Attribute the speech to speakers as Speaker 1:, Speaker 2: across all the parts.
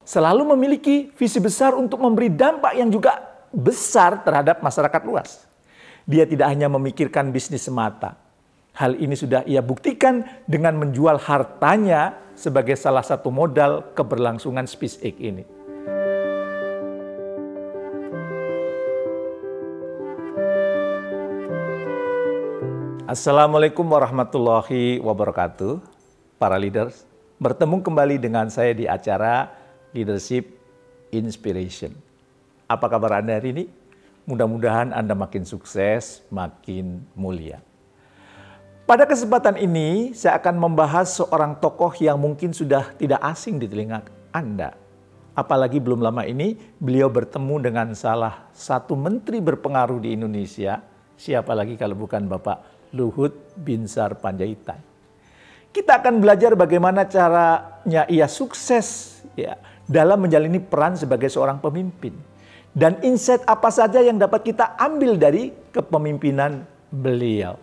Speaker 1: selalu memiliki visi besar untuk memberi dampak yang juga besar terhadap masyarakat luas. Dia tidak hanya memikirkan bisnis semata. Hal ini sudah ia buktikan dengan menjual hartanya sebagai salah satu modal keberlangsungan SpaceX ini. Assalamualaikum warahmatullahi wabarakatuh, para leaders. Bertemu kembali dengan saya di acara Leadership Inspiration. Apa kabar Anda hari ini? Mudah-mudahan Anda makin sukses, makin mulia. Pada kesempatan ini, saya akan membahas seorang tokoh yang mungkin sudah tidak asing di telinga Anda. Apalagi belum lama ini, beliau bertemu dengan salah satu menteri berpengaruh di Indonesia. Siapa lagi kalau bukan Bapak Luhut Binsar Panjaitan. Kita akan belajar bagaimana caranya ia sukses dalam menjalani peran sebagai seorang pemimpin. Dan insight apa saja yang dapat kita ambil dari kepemimpinan beliau.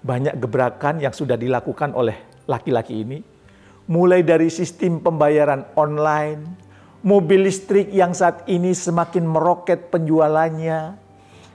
Speaker 1: Banyak gebrakan yang sudah dilakukan oleh laki-laki ini. Mulai dari sistem pembayaran online, mobil listrik yang saat ini semakin meroket penjualannya,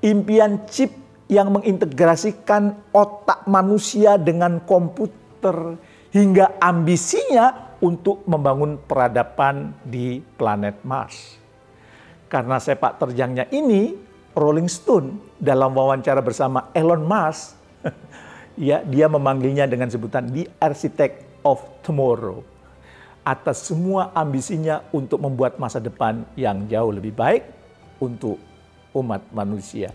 Speaker 1: impian chip yang mengintegrasikan otak manusia dengan komputer, hingga ambisinya untuk membangun peradaban di planet Mars. Karena sepak terjangnya ini, Rolling Stone dalam wawancara bersama Elon Musk, dia memanggilnya dengan sebutan The Architect of Tomorrow. Atas semua ambisinya untuk membuat masa depan yang jauh lebih baik untuk umat manusia.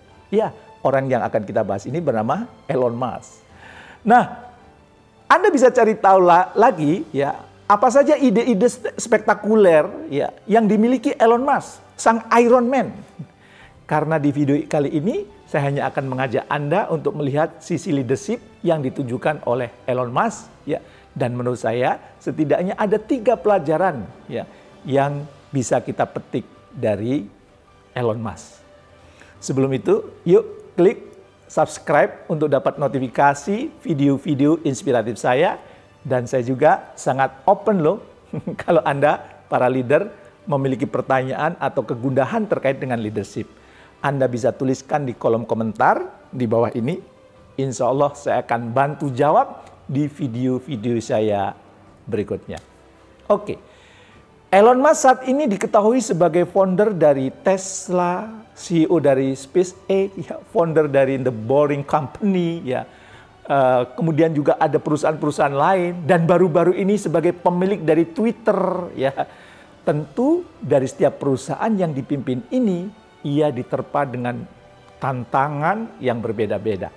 Speaker 1: Orang yang akan kita bahas ini bernama Elon Musk. Nah, Anda bisa cari tahu lagi apa saja ide-ide spektakuler yang dimiliki Elon Musk, sang Iron Man. Karena di video kali ini saya hanya akan mengajak Anda untuk melihat sisi leadership yang ditunjukkan oleh Elon Musk dan menurut saya setidaknya ada 3 pelajaran yang bisa kita petik dari Elon Musk. Sebelum itu, yuk klik subscribe untuk dapat notifikasi video-video inspiratif saya. Dan saya juga sangat open loh kalau Anda, para leader, memiliki pertanyaan atau kegundahan terkait dengan leadership. Anda bisa tuliskan di kolom komentar di bawah ini. Insya Allah saya akan bantu jawab di video-video saya berikutnya. Oke. Elon Musk saat ini diketahui sebagai founder dari Tesla, CEO dari SpaceX, founder dari The Boring Company, kemudian juga ada perusahaan-perusahaan lain, dan baru-baru ini sebagai pemilik dari Twitter. Tentu dari setiap perusahaan yang dipimpin ini, ia diterpa dengan tantangan yang berbeda-beda.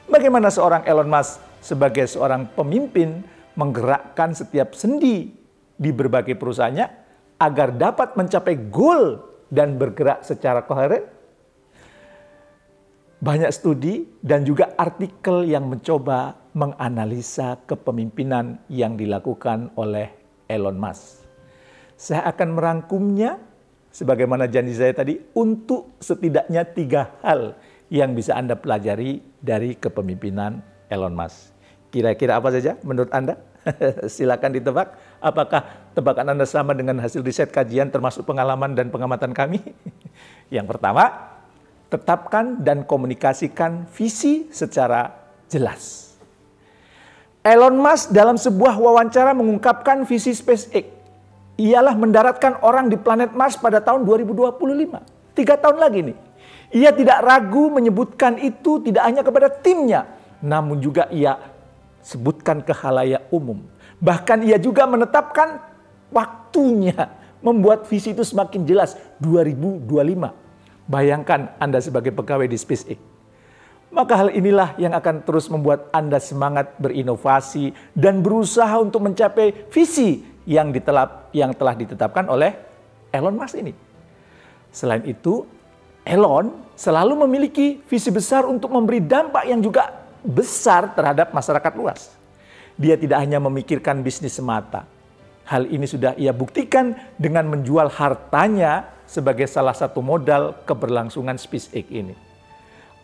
Speaker 1: Bagaimana seorang Elon Musk sebagai seorang pemimpin menggerakkan setiap sendi di berbagai perusahaannya agar dapat mencapai goal dan bergerak secara koheren? Banyak studi dan juga artikel yang mencoba menganalisa kepemimpinan yang dilakukan oleh Elon Musk. Saya akan merangkumnya sebagaimana janji saya tadi untuk setidaknya 3 hal yang bisa Anda pelajari dari kepemimpinan Elon Musk. Kira-kira apa saja menurut Anda? Silakan ditebak. Apakah tebakan Anda sama dengan hasil riset kajian termasuk pengalaman dan pengamatan kami? Yang pertama, tetapkan dan komunikasikan visi secara jelas. Elon Musk dalam sebuah wawancara mengungkapkan visi SpaceX ialah mendaratkan orang di planet Mars pada tahun 2025. 3 tahun lagi nih. Ia tidak ragu menyebutkan itu tidak hanya kepada timnya, namun juga ia sebutkan ke khalayak umum. Bahkan ia juga menetapkan waktunya, membuat visi itu semakin jelas, 2025. Bayangkan Anda sebagai pegawai di SpaceX. Maka hal inilah yang akan terus membuat Anda semangat berinovasi dan berusaha untuk mencapai visi yang telah ditetapkan oleh Elon Musk ini. Selain itu, Elon selalu memiliki visi besar untuk memberi dampak yang juga besar terhadap masyarakat luas. Dia tidak hanya memikirkan bisnis semata. Hal ini sudah ia buktikan dengan menjual hartanya sebagai salah satu modal keberlangsungan SpaceX ini.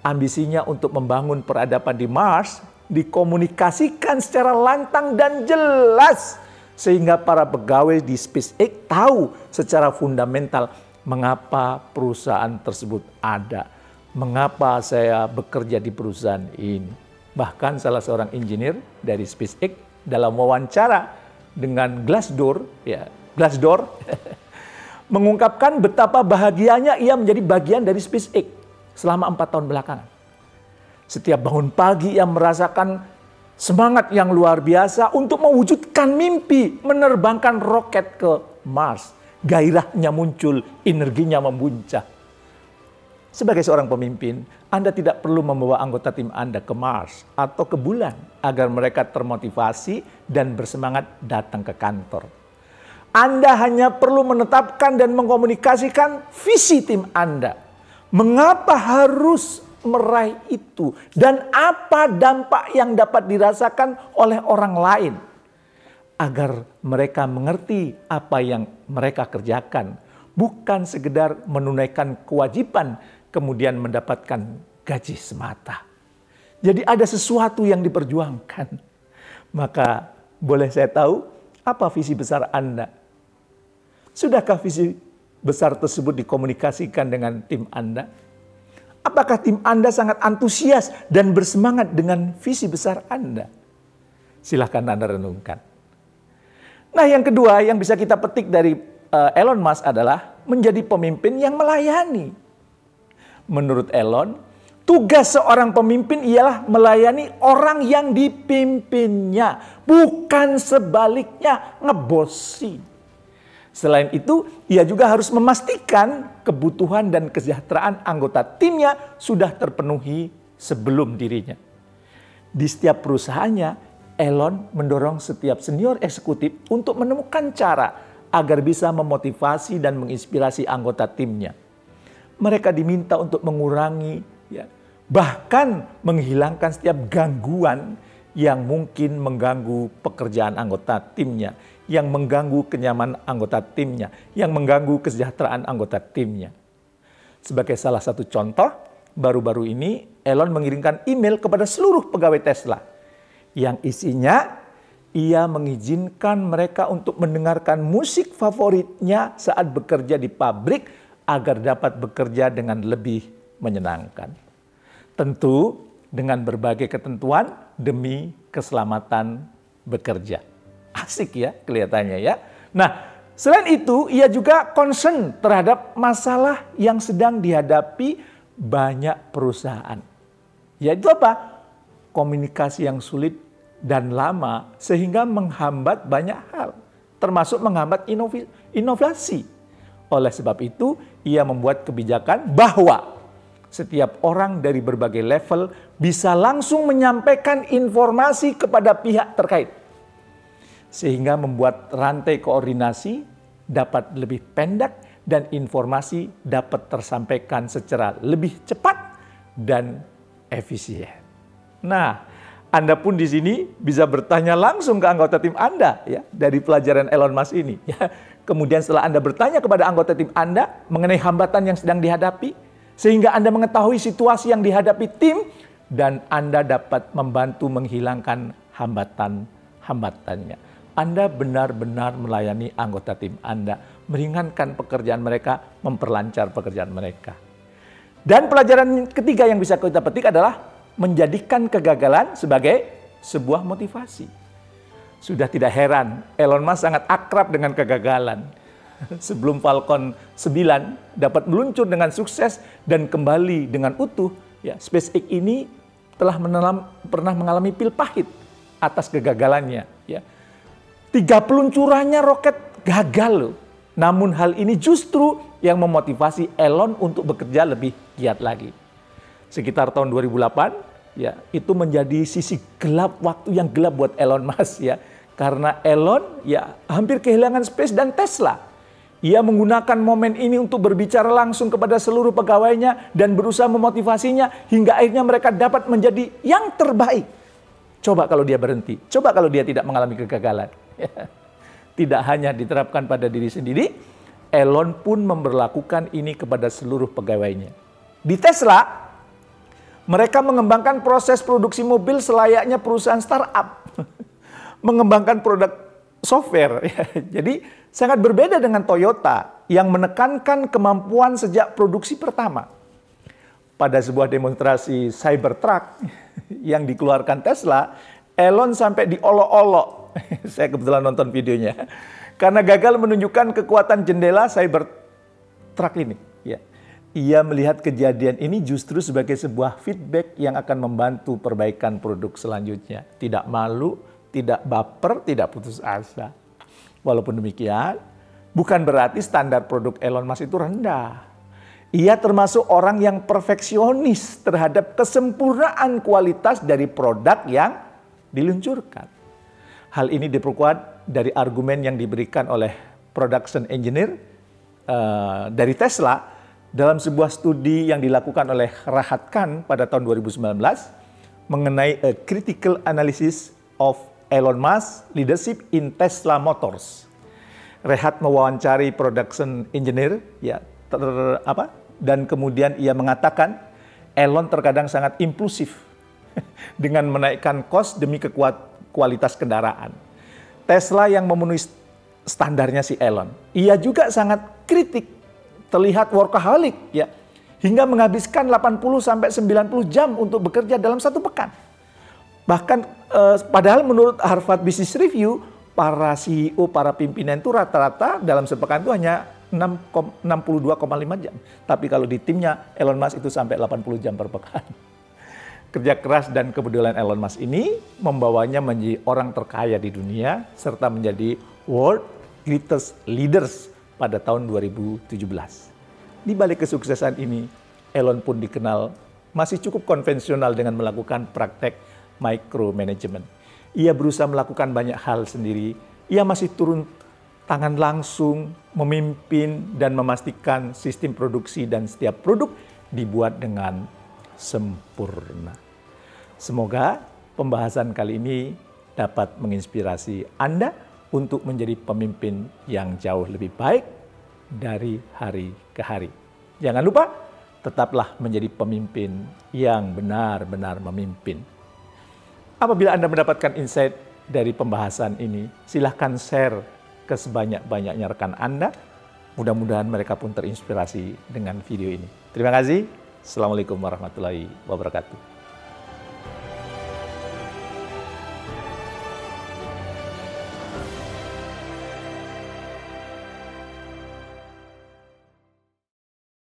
Speaker 1: Ambisinya untuk membangun peradaban di Mars dikomunikasikan secara lantang dan jelas Sehingga para pegawai di SpaceX tahu secara fundamental mengapa perusahaan tersebut ada. Mengapa saya bekerja di perusahaan ini. Bahkan salah seorang engineer dari SpaceX dalam wawancara dengan Glassdoor, mengungkapkan betapa bahagianya ia menjadi bagian dari SpaceX selama 4 tahun belakangan. Setiap bangun pagi ia merasakan semangat yang luar biasa untuk mewujudkan mimpi menerbangkan roket ke Mars. Gairahnya muncul, energinya memuncak. Sebagai seorang pemimpin, Anda tidak perlu membawa anggota tim Anda ke Mars atau ke bulan agar mereka termotivasi dan bersemangat datang ke kantor. Anda hanya perlu menetapkan dan mengkomunikasikan visi tim Anda. Mengapa harus meraih itu? Dan apa dampak yang dapat dirasakan oleh orang lain? Agar mereka mengerti apa yang mereka kerjakan. Bukan sekedar menunaikan kewajiban kemudian mendapatkan gaji semata. Jadi ada sesuatu yang diperjuangkan. Maka boleh saya tahu apa visi besar Anda? Sudahkah visi besar tersebut dikomunikasikan dengan tim Anda? Apakah tim Anda sangat antusias dan bersemangat dengan visi besar Anda? Silahkan Anda renungkan. Nah, yang kedua yang bisa kita petik dari Elon Musk adalah menjadi pemimpin yang melayani. Menurut Elon, tugas seorang pemimpin ialah melayani orang yang dipimpinnya, bukan sebaliknya ngebosi. Selain itu, ia juga harus memastikan kebutuhan dan kesejahteraan anggota timnya sudah terpenuhi sebelum dirinya. Di setiap perusahaannya, Elon mendorong setiap senior eksekutif untuk menemukan cara agar bisa memotivasi dan menginspirasi anggota timnya. Mereka diminta untuk mengurangi, bahkan menghilangkan setiap gangguan yang mungkin mengganggu pekerjaan anggota timnya, yang mengganggu kenyamanan anggota timnya, yang mengganggu kesejahteraan anggota timnya. Sebagai salah satu contoh, baru-baru ini Elon mengirimkan email kepada seluruh pegawai Tesla yang isinya ia mengizinkan mereka untuk mendengarkan musik favoritnya saat bekerja di pabrik agar dapat bekerja dengan lebih menyenangkan. Tentu dengan berbagai ketentuan demi keselamatan bekerja. Asik ya kelihatannya ya. Nah, selain itu ia juga concern terhadap masalah yang sedang dihadapi banyak perusahaan. Yaitu apa? Komunikasi yang sulit dan lama sehingga menghambat banyak hal. Termasuk menghambat inovasi. Oleh sebab itu ia membuat kebijakan bahwa setiap orang dari berbagai level bisa langsung menyampaikan informasi kepada pihak terkait. Sehingga membuat rantai koordinasi dapat lebih pendek dan informasi dapat tersampaikan secara lebih cepat dan efisien. Nah, Anda pun di sini bisa bertanya langsung ke anggota tim Anda ya dari pelajaran Elon Musk ini. Ya. Kemudian setelah Anda bertanya kepada anggota tim Anda mengenai hambatan yang sedang dihadapi, sehingga Anda mengetahui situasi yang dihadapi tim dan Anda dapat membantu menghilangkan hambatan-hambatannya. Anda benar-benar melayani anggota tim Anda, meringankan pekerjaan mereka, memperlancar pekerjaan mereka. Dan pelajaran ketiga yang bisa kita petik adalah menjadikan kegagalan sebagai sebuah motivasi. Sudah tidak heran, Elon Musk sangat akrab dengan kegagalan. Sebelum Falcon 9 dapat meluncur dengan sukses dan kembali dengan utuh, ya, SpaceX ini telah pernah mengalami pil pahit atas kegagalannya. Ya. 3 peluncurannya roket gagal loh. Namun hal ini justru yang memotivasi Elon untuk bekerja lebih giat lagi. Sekitar tahun 2008, ya, itu menjadi sisi gelap, waktu yang gelap buat Elon Musk ya. Karena Elon ya hampir kehilangan Space dan Tesla. Ia menggunakan momen ini untuk berbicara langsung kepada seluruh pegawainya dan berusaha memotivasinya hingga akhirnya mereka dapat menjadi yang terbaik. Coba kalau dia berhenti, coba kalau dia tidak mengalami kegagalan. Tidak hanya diterapkan pada diri sendiri, Elon pun memberlakukan ini kepada seluruh pegawainya. Di Tesla, mereka mengembangkan proses produksi mobil selayaknya perusahaan startup. Mengembangkan produk software. Jadi sangat berbeda dengan Toyota yang menekankan kemampuan sejak produksi pertama. Pada sebuah demonstrasi Cybertruck yang dikeluarkan Tesla, Elon sampai diolok-olok. Saya kebetulan nonton videonya. Karena gagal menunjukkan kekuatan jendela Cybertruck ini. Ya. Ia melihat kejadian ini justru sebagai sebuah feedback yang akan membantu perbaikan produk selanjutnya. Tidak malu, tidak baper, tidak putus asa. Walaupun demikian, bukan berarti standar produk Elon Musk itu rendah. Ia termasuk orang yang perfeksionis terhadap kesempurnaan kualitas dari produk yang diluncurkan. Hal ini diperkuat dari argumen yang diberikan oleh production engineer dari Tesla dalam sebuah studi yang dilakukan oleh Rahat Khan pada tahun 2019 mengenai a critical analysis of Elon Musk leadership in Tesla Motors. Rehat mewawancari production engineer dan kemudian ia mengatakan Elon terkadang sangat impulsif dengan menaikkan kos demi kualitas kendaraan. Tesla yang memenuhi standarnya si Elon. Ia juga sangat kritik, terlihat workaholic ya, hingga menghabiskan 80 sampai 90 jam untuk bekerja dalam satu pekan. Bahkan padahal menurut Harvard Business Review, para CEO, para pimpinan itu rata-rata dalam sepekan itu hanya 62,5 jam. Tapi kalau di timnya Elon Musk itu sampai 80 jam per pekan. Kerja keras dan kepedulian Elon Musk ini membawanya menjadi orang terkaya di dunia serta menjadi world greatest leaders pada tahun 2017. Di balik kesuksesan ini, Elon pun dikenal masih cukup konvensional dengan melakukan praktek micromanagement. Ia berusaha melakukan banyak hal sendiri. Ia masih turun tangan langsung, memimpin dan memastikan sistem produksi dan setiap produk dibuat dengan sempurna. Semoga pembahasan kali ini dapat menginspirasi Anda untuk menjadi pemimpin yang jauh lebih baik dari hari ke hari. Jangan lupa, tetaplah menjadi pemimpin yang benar-benar memimpin. Apabila Anda mendapatkan insight dari pembahasan ini, silahkan share ke sebanyak-banyaknya rekan Anda. Mudah-mudahan mereka pun terinspirasi dengan video ini. Terima kasih. Assalamualaikum warahmatullahi wabarakatuh.